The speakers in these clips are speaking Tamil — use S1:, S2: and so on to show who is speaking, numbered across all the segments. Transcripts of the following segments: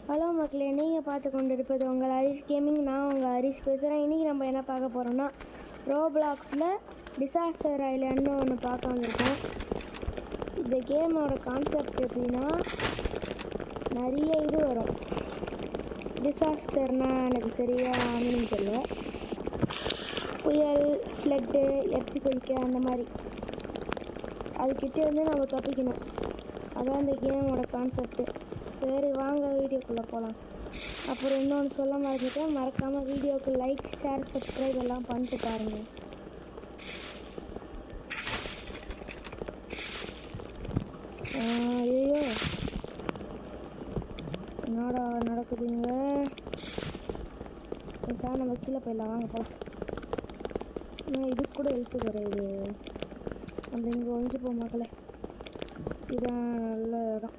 S1: ஹலோ மக்களே, நீங்கள் பார்த்து கொண்டு இருப்பது உங்கள் ஹரிஷ் கேமிங். நான் உங்கள் ஹரிஷ் பேசுகிறேன். இன்றைக்கி நம்ம என்ன பார்க்க போகிறோம்னா, ரோப்ளாக்ஸில் டிசாஸ்டர் ஐலண்ட்னு ஒன்று பார்க்க வந்திருக்கோம். இந்த கேமோட கான்செப்ட் எப்படின்னா, நிறைய இது வரும். டிசாஸ்டர்னால் எனக்கு சரியாக மீனிங் தெரியல. புயல், ஃப்ளட்டு, எர்த்குவேக் அந்த மாதிரி அதுக்கிட்டே வந்து நம்ம தப்பிக்கணும். அதான் இந்த கேமோட கான்செப்ட்டு. சரி வாங்க வீடியோக்குள்ளே போகலாம். அப்புறம் இன்னொன்று சொல்ல மறந்துட்டேன், மறக்காமல் வீடியோவுக்கு லைக், ஷேர், சப்ஸ்கிரைப் எல்லாம் பண்ணிட்டு பாருங்கள். ஐயோ என்னடா நடக்குதுங்க? சார் நம்ம கீழே போயிடலாம், வாங்க போகலாம். இதுக்கு கூட எழுத்து கிடையாது. நம்ம இங்கே ஒழிஞ்சு போக மக்களே. இதுதான் நல்ல இடம்.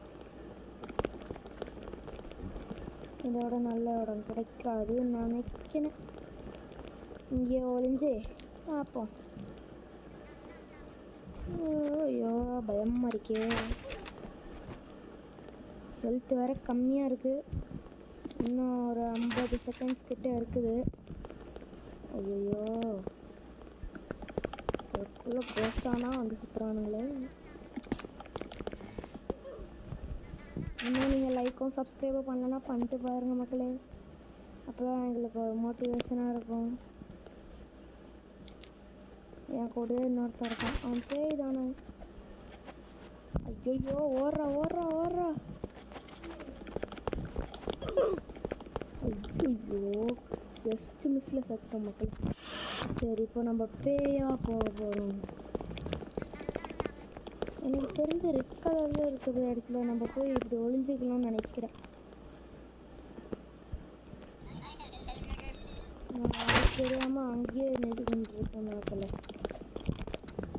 S1: இதோட நல்ல இடம் கிடைக்காது நினைக்கிறேன். இங்கே ஒளிஞ்சு பார்ப்போம். ஐயோ பயமாக இருக்கே. ஹெல்த் வேற கம்மியாக இருக்குது. இன்னும் ஒரு 50 செகண்ட்ஸ் கிட்ட இருக்குது. ஐயோ அதுக்குள்ளே கோஸ்டானா வந்து சுற்றுறானுங்களே. இன்னும் நீங்கள் லைக்கும் சப்ஸ்கிரைபும் பண்ணலன்னா பண்ணிட்டு பாருங்கள் மக்களே. அப்போ தான் எங்களுக்கு ஒரு மோட்டிவேஷனாக இருக்கும். என் கூடவே இன்னொருத்தர் இருக்கான், அவன் பேய் தானே. ஐயோ ஓடுறா ஓடுறா ஓடுறா. ஐயோ ஜஸ்ட் மிஸ்ஸில் சச்சிட்டோம் மக்கள். சரி இப்போ நம்ம பேயா போக போகிறோம். எனக்கு தெரிஞ்ச ரெட் கலரில் இருக்கிற இடத்துல நம்ம போய் இப்படி ஒளிஞ்சிக்கணும்னு நினைக்கிறேன். நான் தெரியாமல் அங்கேயே நின்று கொண்டிருக்கேன் மக்களே.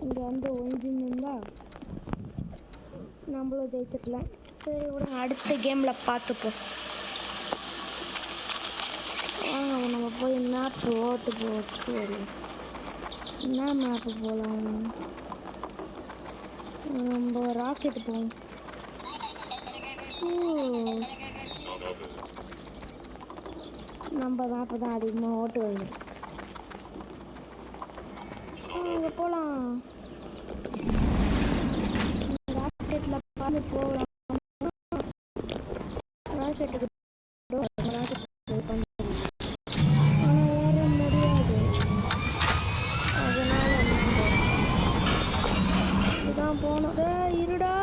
S1: இங்கே வந்து ஒளிஞ்சிருந்தா நம்மளும் ஜெயிச்சிருக்கலாம். சரி விட அடுத்த கேமில் பார்த்துப்போம். வாங்க நம்ம போய் மேப்பு போட்டு வருவோம். என்ன மேப்பு போகலாம்? நம்ம ராக்கெட்டு போவோம். நம்ம மேப்பு தான் அதிகமாக ஓட்டு வருது. இங்கே போகலாம். ராக்கெட்டில் பார்த்து போகலாம். ராக்கெட்டுக்கு இருடா.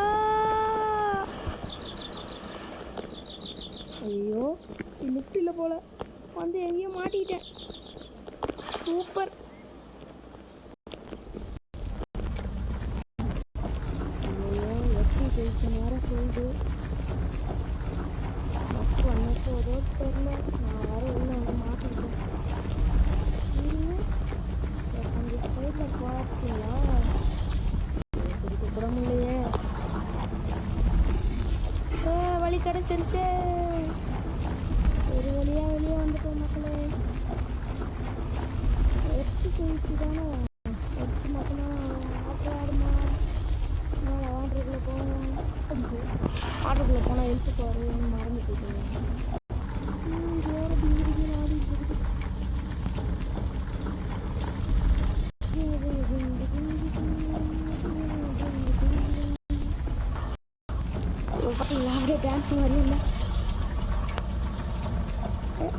S1: ஐயோ லிஃப்டில் போல வந்து எங்கேயும் மாட்டிக்கிட்டேன். சூப்பர். ஐயோ எப்படி ஜெயிச்ச நேரம் சொல்லுது. அப்போ அன்னைக்கு ஏதோ தெரியல. நான் வர உள்ள வந்து மாட்டிக்கிட்டேன். அந்த சைடில் பார்த்தீங்களா? கூட முடியலையே. வழி கிடைச்சிருச்சு. ஒரு வழியாக வெளியே வந்துட்டோம் மக்களே. எடுத்து போயிடுச்சு தானே. எடுத்து மட்டும்தான் ஆட்டோ ஆடுமா. வாட்டருக்குள்ளே போகணும். வாட்டருக்குள்ளே போனால் எழுத்து போகிறேன்னு மறந்து போயிட்டேன். பார்த்தீங்களா அப்படியே டான்ஸ் மாதிரி இல்லை.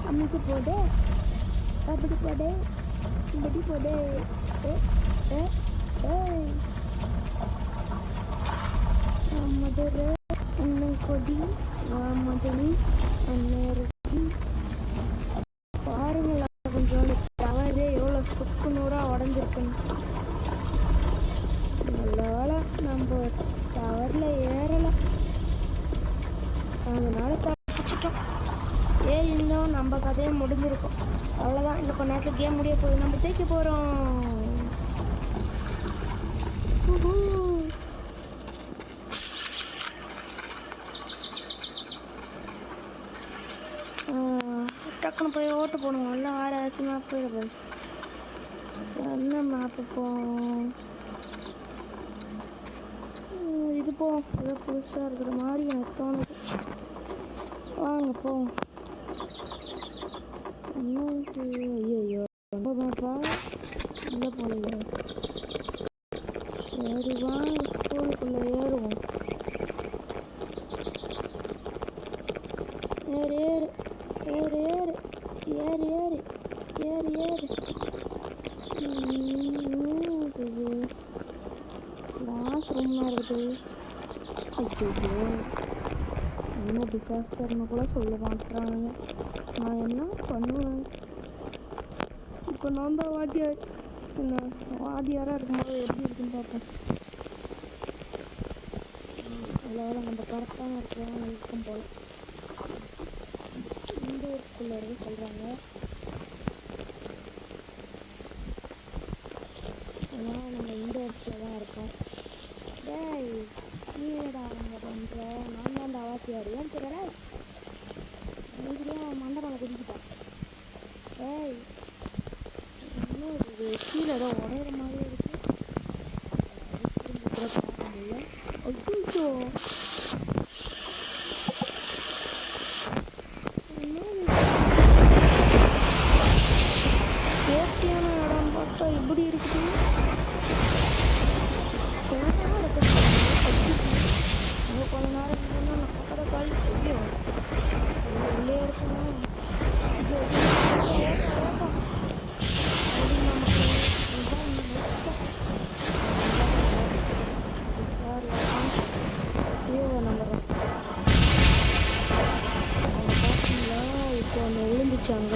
S1: அம்மிக்கு போடு, அப்படி போடு, இப்படி போடு. மதுரை அண்ணன் கொடி மதுரை அண்ணி பாருங்களா. கொஞ்சம் டவரே எவ்வளோ சுக்கு நூறாக உடஞ்சிருக்குன்னு. நல்ல வேலை நம்ம டவரில் ஏறலை, அதனால தப்பிச்சிட்டோம். இன்னும் நம்ம கதையை முடிஞ்சிருக்கோம். அவ்வளோதான். இன்னும் கொஞ்ச நேரத்தில் கேம் முடிய போகுது. நம்ம ஜெயிக்க போகிறோம். டக்குன்னு போய் ஓட்டு போடணும். எல்லாம் வேறு ஏதாச்சும் மேப் போயிட. என்ன மேப்பு போவோம்? இது போவோம். ஏதோ புதுசாக இருக்கிற மாதிரி எனக்கு தோணுது. வாங்க போவோம். ஐயோ பாப்பா இல்லை போலையே. சரி வாங்க ஸ்கூலுக்குள்ளே ஏறுவோம். ஏறு ஏறு ஏறு ஏறு ஏறு ஏறு ஏறு ஏறு. கிளாஸ் ரூம்லாம் இருக்குது. ஐயோ என்ன டிசாஸ்டர்னு கூட சொல்ல மாட்டுறாங்க. நான் என்ன பண்ணுவேன் இப்போ? நான் தான் வாத்தியார். என்ன வாத்தியாராக இருக்கும்போது எப்படி இருக்குன்னு பார்ப்பேன். அதில் நம்ம கரெக்டான இருக்கிறவங்க இருக்கும் போல். இந்த ஸ்கூலில் இருந்து சொல்கிறாங்க. ஆனால் நம்ம இந்த இடத்துல தான் இருக்கோம். டேய் நீடா அவங்க பண்ணுற நான் தான் அந்த வாத்தியார். ஏன் தெரியல நீங்களே மண்டபம் குடிக்கிட்டான். டேய் இன்னும் இது கீழே ஏதோ உடையிற மாதிரி இருக்கு. ஐயோ சேஃப்டியான இடம் பார்த்தா இப்படி இருக்குது. கொஞ்ச நேரம் இருந்தால் நான் பக்கத்தை காலி ஐயோ உள்ளே இருக்கணும். இப்போ ஒன்று விழுந்துச்சாங்க.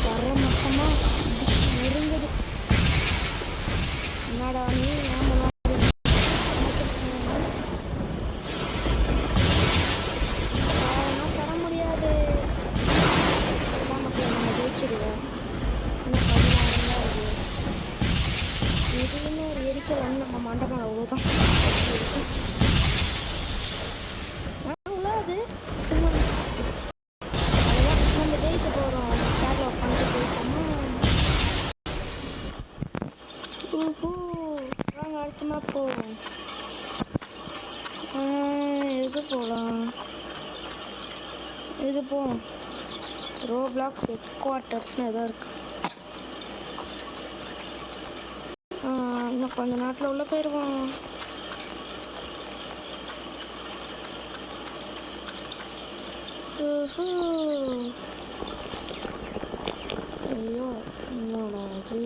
S1: வர மொத்தமாக நெருங்குது. என்னடா நீ தர முடியாது. நம்ம ஜெயிச்சிடுவோம். இன்னும் 16 தான் இது. இதுன்னு ஒரு எரிக்கல் வந்து நம்ம மண்டபம் அவ்வளோதான். அது சும்மா அதெல்லாம் நம்ம ஜெயிக்க போகிறோம். கேரளா பண்ணிட்டு போயிட்டோமா. ஓஹோ வாங்க அடுத்த மேப் போவோம். இது போகலாம். இது போவோம். ரோப்ளாக்ஸ் ஹெட் குவார்ட்டர்ஸ்னு ஏதோ இருக்கு. இன்னும் கொஞ்ச நேரத்தில் உள்ள போயிடுவோம். ஐயோ என்னோட அது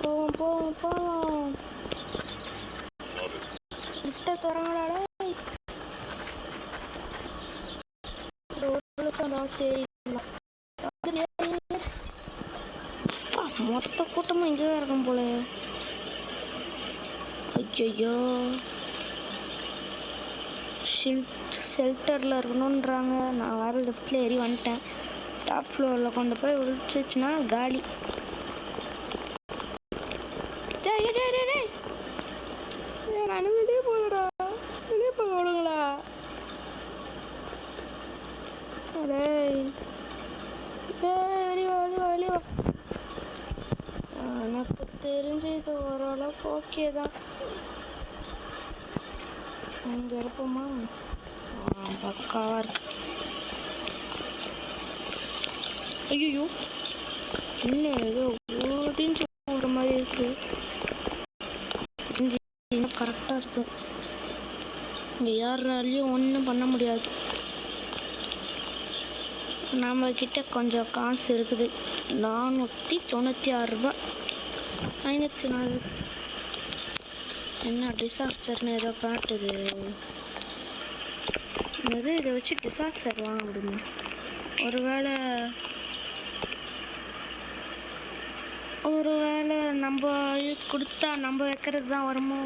S1: போவோம் போவோம் போவோம். கிட்ட தரங்களாடா. சரி மொத்த கூட்டமும் இங்கே தான் இருக்கும் போல. ஐயோ ஷெல்டரில் இருக்கணுன்றாங்க. நான் வர லிஃப்டில் ஏறி வந்துட்டேன். டாப் ஃப்ளோரில் கொண்டு போய் விழுந்துச்சுன்னா காலி. நான் வெளியே போகலடா. வெளியே போக விடுங்களா? வெளியே வெளியே எனக்கு தெரிஞ்சு இது ஓரளவுக்கு ஓகே தான். இங்கே இருப்போமா? பக்காவாக இருக்கு. ஐயோ இன்னும் ஏதோ ஓடின்னு சொல்கிற மாதிரி இருக்கு. இன்னும் கரெக்டாக இருக்கு. இங்கே யாராலையும் ஒன்றும் பண்ண முடியாது. நம்மக்கிட்ட கொஞ்சம் காசு இருக்குது. 496 ரூபாய். 504. என்ன டிசாஸ்டர்னு ஏதோ காட்டுது. இதை வச்சு டிசாஸ்டர் வாங்க முடியுமா? ஒருவேளை நம்ம கொடுத்தா நம்ம வைக்கிறது தான் வருமோ?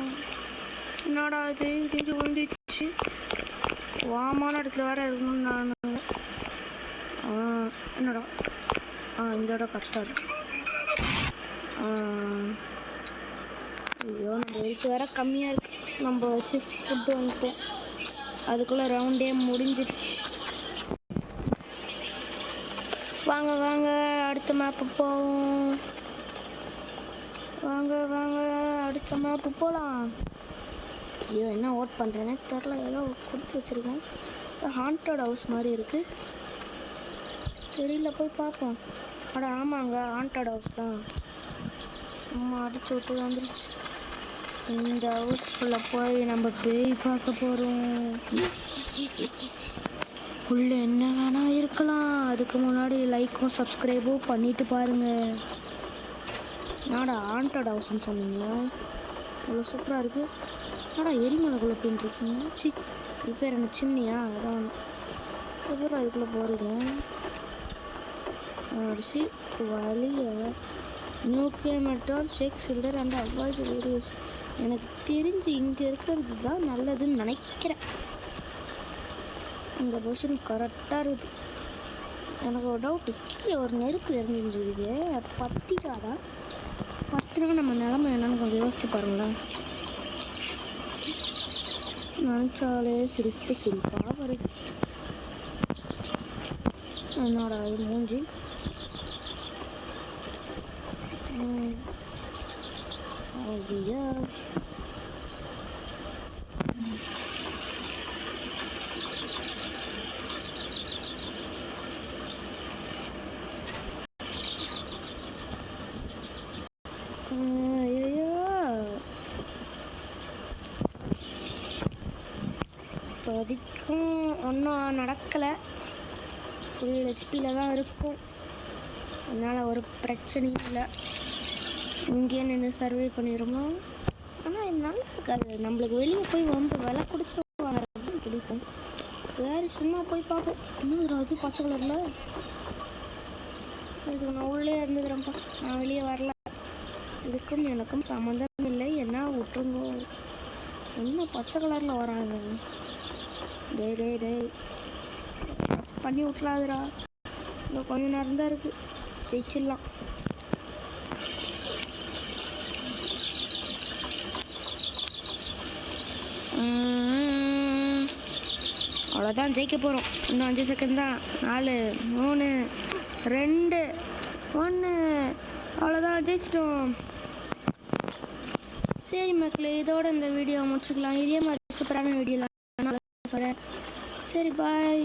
S1: என்னடா இது இங்கே வந்துச்சு. வாமான இடத்துல வேற இருக்கணும்னு நான் என்னடா இந்த இடம் கரெக்டாக இருக்கு. ஐயோ நம்ம வச்சு வேற கம்மியாக இருக்கு. நம்ம வச்சு ஃபுட்டு வாங்கிப்போம். அதுக்குள்ளே ரவுண்டே முடிஞ்சிருச்சு. வாங்க வாங்க அடுத்த மேப்பு போவோம். வாங்க வாங்க அடுத்த மேப்பு போகலாம். ஐயோ என்ன ஓட் பண்ணுறேன்னே தெரில. ஏதோ குடிச்சு வச்சுருக்கேன். ஹாண்டட் ஹவுஸ் மாதிரி இருக்குது. தெரியல போய் பார்ப்போம். அட ஆமாங்க ஹாண்டட் ஹவுஸ் தான். சும்மா அடிச்சு விட்டு வந்துருச்சு. இந்த ஹவுஸ்குள்ளே போய் நம்ம பேய் பார்க்க போகிறோம். உள்ள என்ன வேணா இருக்கலாம். அதுக்கு முன்னாடி லைக்கும் சப்ஸ்கிரைபும் பண்ணிட்டு பாருங்க. நாடா ஹாண்டட் ஹவுஸ்ன்னு சொன்னீங்க, அவ்வளோ சூப்பராக இருக்குது. நாடா எரிமலைக்குள்ளே போயிட்டுருக்கீங்க. சி இது பேர் என்ன சிம்னியா? அதான் அப்புறம் அதுக்குள்ளே போகிறீங்க. அடிச்சு வழியை நியூக்ளியர் மெட்ரால் seek shelter and avoid radios. எனக்கு தெரிஞ்சு இங்கே இருக்கிறது தான் நல்லதுன்னு நினைக்கிறேன். இந்த பொசிஷன் கரெக்டாக இருக்குது. எனக்கு ஒரு டவுட்டு, கீழே ஒரு நெருப்பு எரிஞ்சிருக்குது, பத்திக்காதா? பத்துனா நம்ம நிலமை என்னன்னு கொஞ்சம் யோசிச்சு பாருங்களேன். நினச்சாலே சிரிப்பாக வருது. என்னோட இது மூஞ்சி ஐயா. இப்போதைக்கும் ஒன்றும் நடக்கலை. ஃபுல் ஹெச்பியில் தான் இருக்கும். அதனால் ஒரு பிரச்சனையும் இல்லை. இங்கேயே நின்று சர்வே பண்ணிடுமோ. ஆனால் இது நல்லா இருக்காது. நம்மளுக்கு வெளியே போய் வந்து விலை கொடுத்து வாங்குறது பிடிக்கும். சரி சும்மா போய் பார்ப்போம். இன்னும் அது பச்சை கலரில் இதுக்கு நான் உள்ளே இருந்துக்கிறேன்ப்பா. நான் வெளியே வரல. இதுக்கும் எனக்கும் சம்மந்தம் இல்லை. என்ன விட்டுருங்கோ. இன்னும் பச்சை கலரில் வராங்க. டேய் டேய் டேய் பண்ணி விட்றாதுடா. இன்னும் கொஞ்ச நேரம் தான் இருக்குது. ஜெயிச்சிடலாம். அவ்வளோதான் ஜெயிக்க போகிறோம். இன்னும் 5 செகண்ட் தான். 4 3 2 1 அவ்வளோதான் ஜெயிச்சிட்டோம். சரி மக்களே, இதோட இந்த வீடியோ முடிச்சுக்கலாம். இதே மாதிரி சூப்பரான வீடியோலாம் சொல்கிறேன். சரி பாய்.